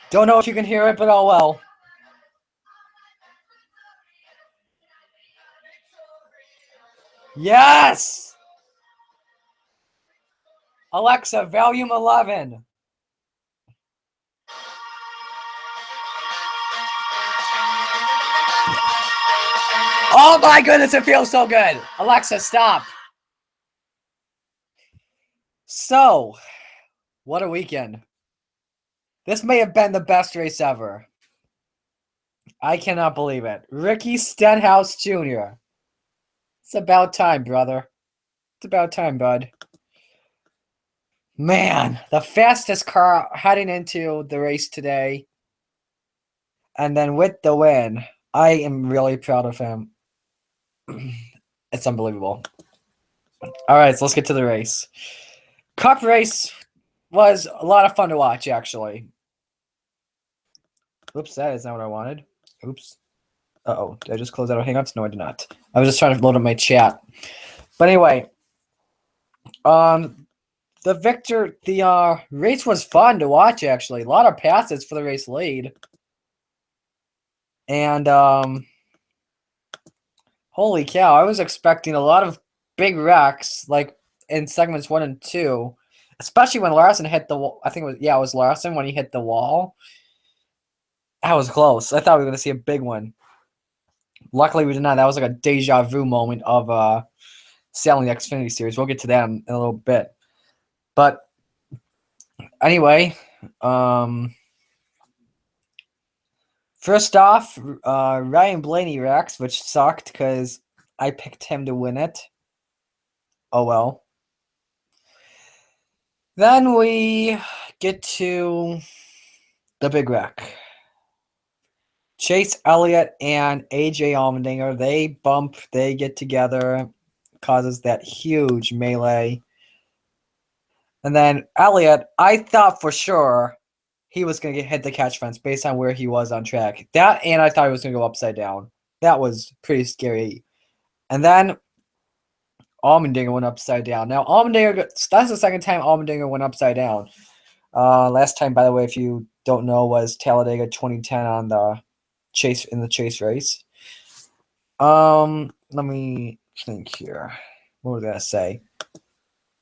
Don't know if you can hear it, but oh well. Yes! Alexa, volume 11. Oh my goodness, it feels so good. Alexa, stop. So, what a weekend. This may have been the best race ever. I cannot believe it. Ricky Stenhouse Jr. It's about time, brother. It's about time, bud. Man, the fastest car heading into the race today. And then with the win, I am really proud of him. It's unbelievable. All right, so let's get to the race. Cup race was a lot of fun to watch, actually. Oops, that is not what I wanted. Oops. Uh-oh, did I just close out of Hangouts? No, I did not. I was just trying to load up my chat. But anyway, the race was fun to watch, actually. A lot of passes for the race lead. And holy cow, I was expecting a lot of big wrecks, like in segments 1 and 2, especially when Larson hit the wall. I think it was Larson when he hit the wall. That was close. I thought we were going to see a big one. Luckily, we did not. That was like a deja vu moment of sailing the Xfinity Series. We'll get to that in a little bit. But anyway, first off, Ryan Blaney wrecks, which sucked because I picked him to win it. Oh well. Then we get to the big wreck. Chase Elliott and AJ Allmendinger, they get together, causes that huge melee. And then Elliott, I thought for sure he was going to hit the catch fence based on where he was on track. That, and I thought he was going to go upside down. That was pretty scary. And then Allmendinger went upside down. Now, that's the second time Allmendinger went upside down. Last time, by the way, if you don't know, was Talladega 2010 on the chase race. Let me think here. What was I gonna say?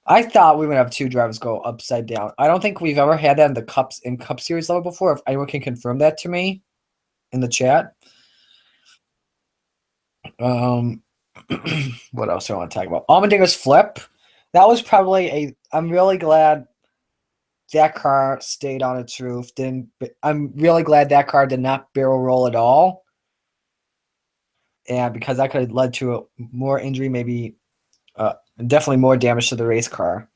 I thought we would have two drivers go upside down. I don't think we've ever had that in the Cup Series level before. If anyone can confirm that to me in the chat. What else do I want to talk about? Allmendinger's flip. That was probably I'm really glad that car stayed on its roof. I'm really glad that car did not barrel roll at all. And because that could have led to more injury, maybe definitely more damage to the race car.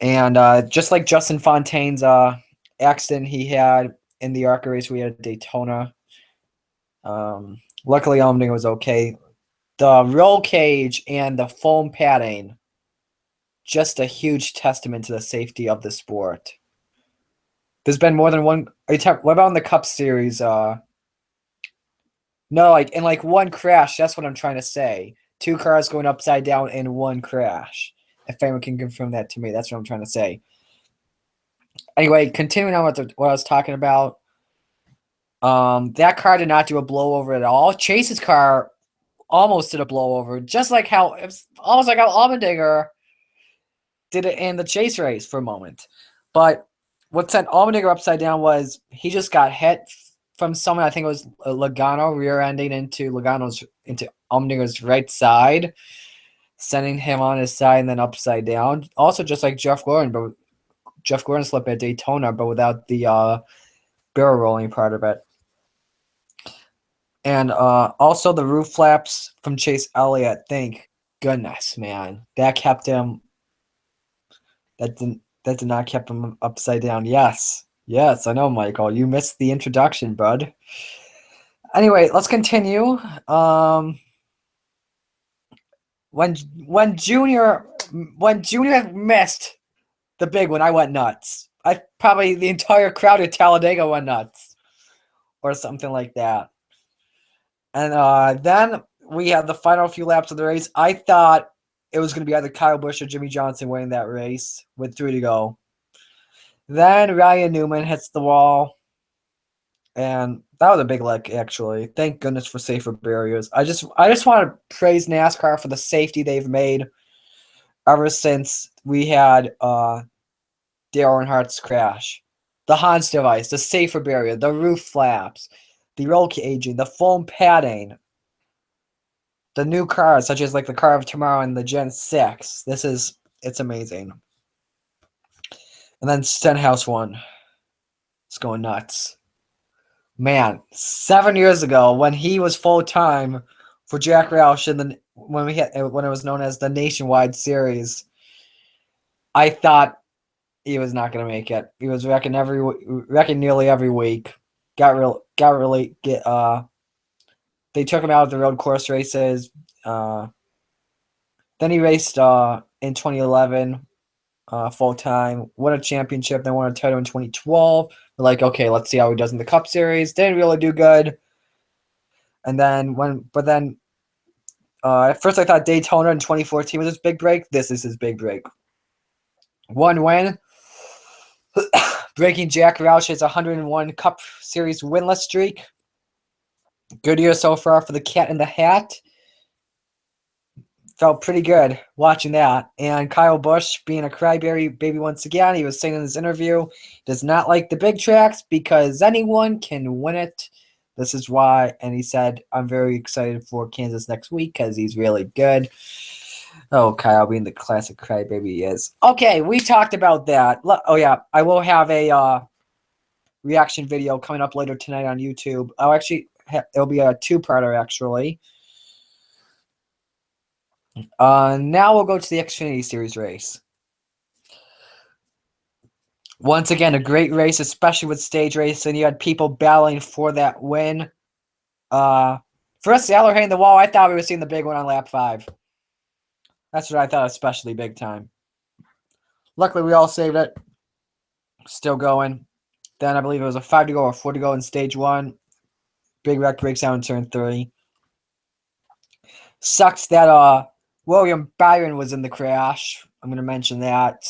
And just like Justin Fontaine's accident he had in the ARCA race we had at Daytona, luckily Allmendinger was okay. The roll cage and the foam padding, just a huge testament to the safety of the sport. There's been more than one. What about in the Cup Series? No, like in one crash. That's what I'm trying to say. Two cars going upside down in one crash. If anyone can confirm that to me, that's what I'm trying to say. Anyway, continuing on with what I was talking about. That car did not do a blowover at all. Chase's car almost did a blowover, just like how it's almost like how Allmendinger did it in the Chase race for a moment. But what sent Allmendinger upside down was he just got hit from someone. I think it was Logano rear-ending into Allmendinger's right side, sending him on his side and then upside down. Also, just like Jeff Gordon, but Jeff Gordon slipped at Daytona, but without the barrel rolling part of it. And also the roof flaps from Chase Elliott. Thank goodness, man. That kept him. That did not keep him upside down. Yes, I know, Michael. You missed the introduction, bud. Anyway, let's continue. When Junior missed the big one, I went nuts. Probably the entire crowd at Talladega went nuts, or something like that. And then we had the final few laps of the race. I thought it was going to be either Kyle Busch or Jimmy Johnson winning that race with 3 to go. Then Ryan Newman hits the wall. And that was a big lick, actually. Thank goodness for safer barriers. I just want to praise NASCAR for the safety they've made ever since we had Dale Earnhardt's crash. The Hans device, the safer barrier, the roof flaps, the roll caging, the foam padding, the new cars, such as like the car of tomorrow and the Gen 6. It's amazing. And then Stenhouse won. It's going nuts. Man, 7 years ago, when he was full time for Jack Roush, and when it was known as the Nationwide Series, I thought he was not going to make it. He was wrecking nearly every week. They took him out of the road course races. Then he raced in 2011 full time, won a championship, then won a title in 2012. We're like, okay, let's see how he does in the Cup Series. Didn't really do good. And then at first I thought Daytona in 2014 was his big break. This is his big break. One win, breaking Jack Roush's 101 Cup Series winless streak. Good year so far for the Cat in the Hat. Felt pretty good watching that. And Kyle Busch, being a crybaby baby once again, he was saying in his interview, does not like the big tracks because anyone can win it. This is why. And he said, I'm very excited for Kansas next week because he's really good. Oh, Kyle being the classic crybaby he is. Okay, we talked about that. Oh, yeah, I will have a reaction video coming up later tonight on YouTube. It'll be a two-parter, actually. Now we'll go to the Xfinity Series race. Once again, a great race, especially with stage racing. You had people battling for that win. First, Sailor hitting the wall. I thought we were seeing the big one on lap 5. That's what I thought, especially big time. Luckily, we all saved it. Still going. Then I believe it was a 5 to go or 4 to go in stage 1. Big wreck breaks down in turn 3. Sucks that William Byron was in the crash. I'm going to mention that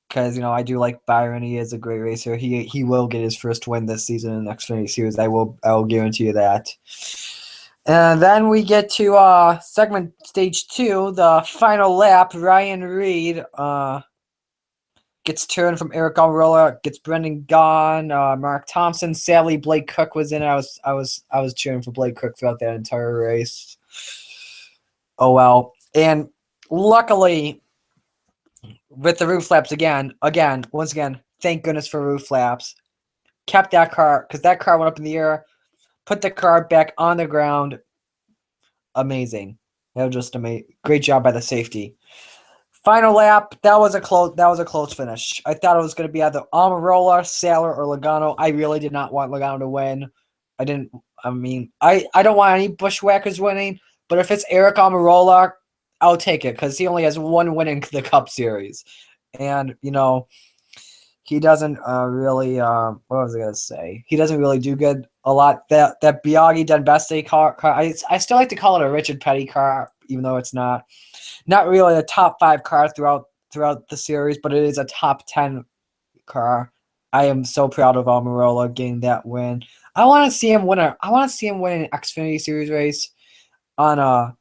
because, I do like Byron. He is a great racer. He will get his first win this season in the Xfinity Series. I will guarantee you that. And then we get to segment stage 2, the final lap. Ryan Reed gets turned from Eric Almirola, gets Brendan Gaughan, Mark Thompson. Sadly, Blake Cook was in it. I was cheering for Blake Cook throughout that entire race. Oh well. And luckily, with the roof flaps once again, thank goodness for roof flaps. Kept that car, because that car went up in the air, put the car back on the ground. Amazing. That was just amazing. Great job by the safety. Final lap, that was a close finish. I thought it was going to be either Almirola, Sailor, or Logano. I really did not want Logano to win. I don't want any bushwhackers winning, but if it's Eric Almirola, I'll take it because he only has one win in the Cup Series. And, he doesn't really, what was I going to say? He doesn't really do good a lot. That Biaggi Denbeste car, I still like to call it a Richard Petty car, even though it's not really a top 5 car throughout the series, but it is a top 10 car. I am so proud of Almirola getting that win. I want to see him win an Xfinity Series race on a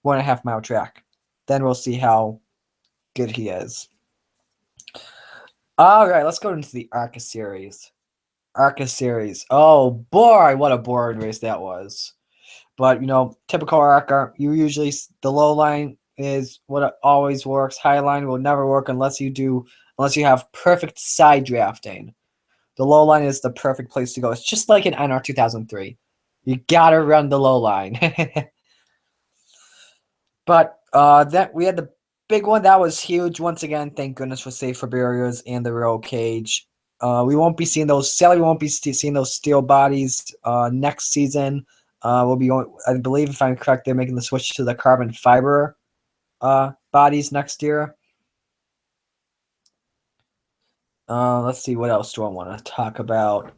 1.5 mile track. Then we'll see how good he is. All right, let's go into the ARCA Series. Oh boy, what a boring race that was. But typical ARCA. The low line is what it always works. High line will never work unless you have perfect side drafting. The low line is the perfect place to go. It's just like in NR 2003. You gotta run the low line. But that we had the big one. That was huge. Once again, thank goodness for safer barriers and the roll cage. We won't be seeing those. Sadly, we won't be seeing those steel bodies next season. We'll be going, I believe, if I'm correct, they're making the switch to the carbon fiber bodies next year. Let's see, what else do I want to talk about?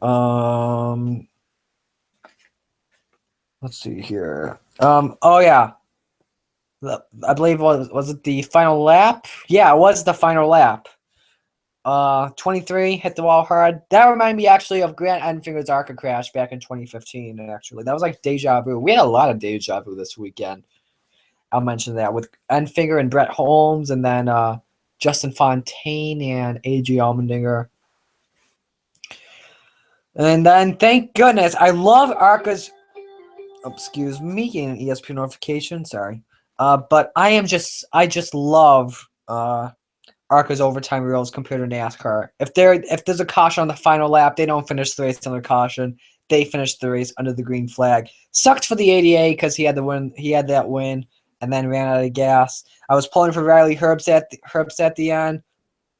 Let's see here. Oh yeah, I believe was it the final lap? Yeah, it was the final lap. 23 hit the wall hard. That reminded me actually of Grant Enfinger's ARCA crash back in 2015. Actually, that was like deja vu. We had a lot of deja vu this weekend. I'll mention that with Enfinger and Brett Holmes, and then Justin Fontaine and A.G. Allmendinger. And then, thank goodness, I love ARCA's. Excuse me, getting an ESPN notification. Sorry, but I just love ARCA's overtime rules compared to NASCAR. If there's a caution on the final lap, they don't finish the race under caution. They finish the race under the green flag. Sucked for the ADA because he had that win, and then ran out of gas. I was pulling for Riley Herbst at the end,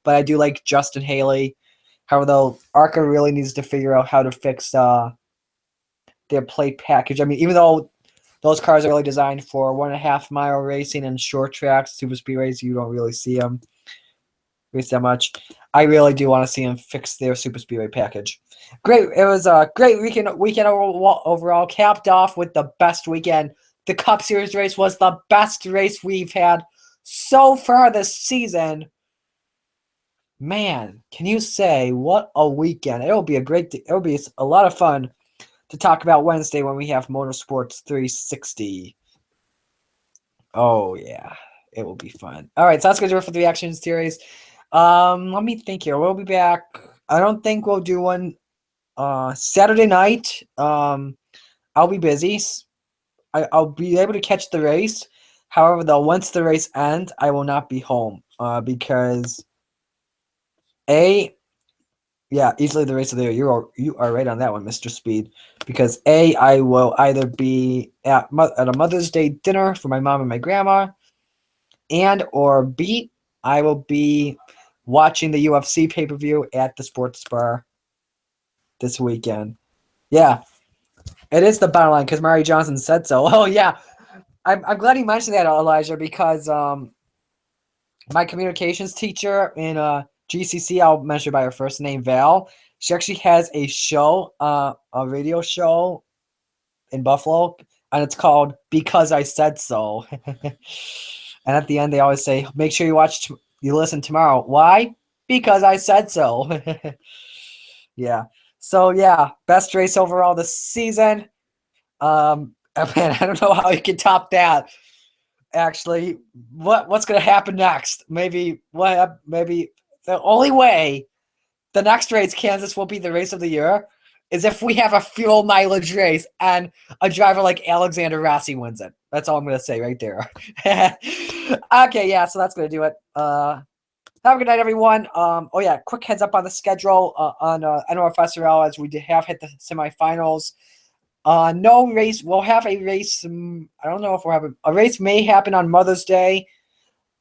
but I do like Justin Haley. However, though, ARCA really needs to figure out how to fix their plate package. I mean, even though those cars are really designed for 1.5 mile racing and short tracks, super speed race, you don't really see them race that much. I really do want to see them fix their super speedway package. Great. It was a great weekend overall, capped off with the best weekend. The Cup Series race was the best race we've had so far this season. Man, can you say what a weekend? It'll be a lot of fun to talk about Wednesday when we have Motorsports 360. Oh yeah, it will be fun. All right, so that's gonna do it for the reaction series. Let me think here. We'll be back. I don't think we'll do one Saturday night. I'll be busy. I'll be able to catch the race. However, though, once the race ends, I will not be home because easily the race of the year. You are right on that one, Mr. Speed. Because I will either be at a Mother's Day dinner for my mom and my grandma, or B, I will be watching the UFC pay-per-view at the Sports Bar this weekend. Yeah, it is the bottom line because Mari Johnson said so. Oh yeah, I'm glad you mentioned that, Elijah, because my communications teacher in GCC, I'll mention by her first name, Val. She actually has a show, a radio show in Buffalo, and it's called Because I Said So. And at the end, they always say, make sure you listen tomorrow. Why? Because I said so. Yeah. So, yeah, best race overall this season. Man, I don't know how you can top that. Actually, what's going to happen next? Maybe the only way the next race, Kansas, will be the race of the year is if we have a fuel mileage race and a driver like Alexander Rossi wins it. That's all I'm going to say right there. Okay, yeah, so that's going to do it. Have a good night, everyone. Oh, yeah, quick heads up on the schedule on NOFSRL as we have hit the semifinals. No race. We'll have a race. I don't know if we'll have a race may happen on Mother's Day.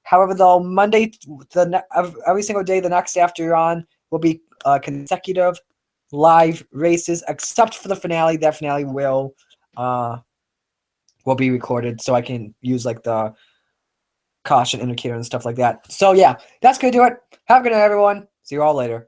However, though, Monday, every single day the next after you're on will be consecutive live races, except for the finale. That finale will be recorded, so I can use like the caution indicator and stuff like that. So yeah, that's gonna do it. Have a good night, everyone. See you all later.